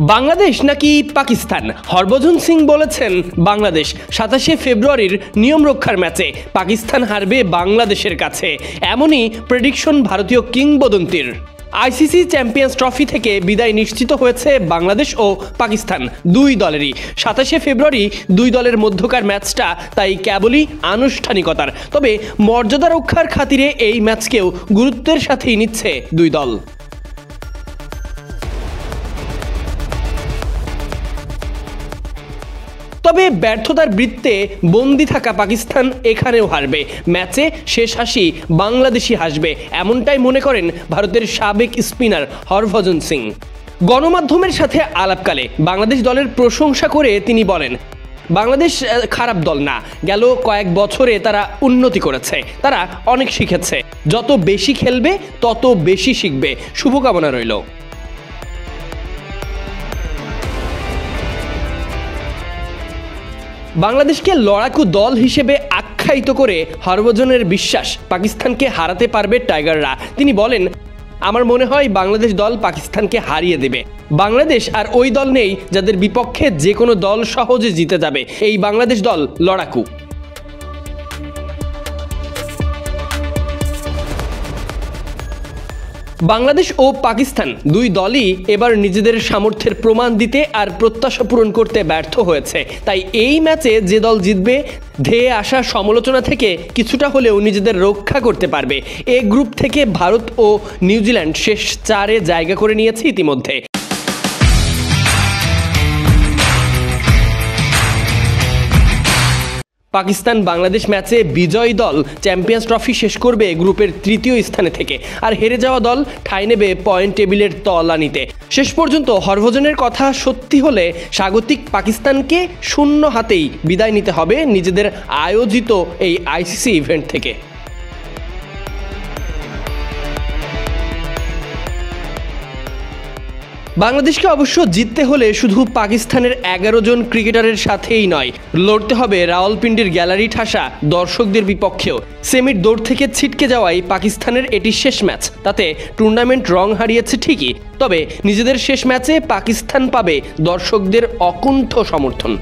বাংলাদেশ নাকি পাকিস্তান? হরভজন সিং বলেছেন বাংলাদেশ। 27শে ফেব্রুয়ারির নিয়ম রক্ষার ম্যাচে পাকিস্তান হারবে বাংলাদেশের কাছে, এমনই প্রেডিকশন ভারতীয় কিংবদন্তির। আইসিসি চ্যাম্পিয়ন্স ট্রফি থেকে বিদায় নিশ্চিত হয়েছে বাংলাদেশ ও পাকিস্তান দুই দলেরই। 27শে ফেব্রুয়ারি দুই দলের মধ্যকার ম্যাচটা তাই কেবলই আনুষ্ঠানিকতার, তবে মর্যাদা রক্ষার খাতিরে এই ম্যাচকেও গুরুত্বের সাথেই নিচ্ছে দুই দল। তবে ব্যর্থতার বৃত্তে বন্দি থাকা পাকিস্তান এখানেও হারবে, ম্যাচে শেষ হাসি বাংলাদেশি হাসবে, এমনটাই মনে করেন ভারতের সাবেক স্পিনার হরভজন সিং। গণমাধ্যমের সাথে আলাপকালে বাংলাদেশ দলের প্রশংসা করে তিনি বলেন, বাংলাদেশ খারাপ দল না, গেল কয়েক বছরে তারা উন্নতি করেছে, তারা অনেক শিখেছে, যত বেশি খেলবে তত বেশি শিখবে, শুভকামনা রইল। বাংলাদেশকে লড়াকু দল হিসেবে আখ্যায়িত করে হরভজনের বিশ্বাস পাকিস্তানকে হারাতে পারবে টাইগাররা। তিনি বলেন, আমার মনে হয় বাংলাদেশ দল পাকিস্তানকে হারিয়ে দেবে। বাংলাদেশ আর ওই দল নেই যাদের বিপক্ষে যে কোনো দল সহজে জিতে যাবে। এই বাংলাদেশ দল লড়াকু। বাংলাদেশ ও পাকিস্তান দুই দলই এবার নিজেদের সামর্থ্যের প্রমাণ দিতে আর প্রত্যাশা পূরণ করতে ব্যর্থ হয়েছে। তাই এই ম্যাচে যে দল জিতবে ধেয়ে আসা সমালোচনা থেকে কিছুটা হলেও নিজেদের রক্ষা করতে পারবে। এ গ্রুপ থেকে ভারত ও নিউজিল্যান্ড শেষ 4-এ জায়গা করে নিয়েছে ইতিমধ্যে। পাকিস্তান বাংলাদেশ ম্যাচে বিজয়ী দল চ্যাম্পিয়ন্স ট্রফি শেষ করবে গ্রুপের 3য় স্থানে থেকে, আর হেরে যাওয়া দল ঠাঁই নেবে পয়েন্ট টেবিলের তলানিতে। শেষ পর্যন্ত হরভজনের কথা সত্যি হলে স্বাগতিক পাকিস্তানকে শূন্য হাতেই বিদায় নিতে হবে নিজেদের আয়োজিত এই আইসিসি ইভেন্ট থেকে। বাংলাদেশকে অবশ্য জিততে হলে শুধু পাকিস্তানের 11 জন ক্রিকেটারের সাথেই নয়, লড়তে হবে রাওয়ালপিন্ডির গ্যালারি ঠাসা দর্শকদের বিপক্ষেও। সেমির দৌড় থেকে ছিটকে যাওয়াই পাকিস্তানের এটি শেষ ম্যাচ। তাতে টুর্নামেন্ট রং হারিয়েছে ঠিকই, তবে নিজেদের শেষ ম্যাচে পাকিস্তান পাবে দর্শকদের অকুণ্ঠ সমর্থন।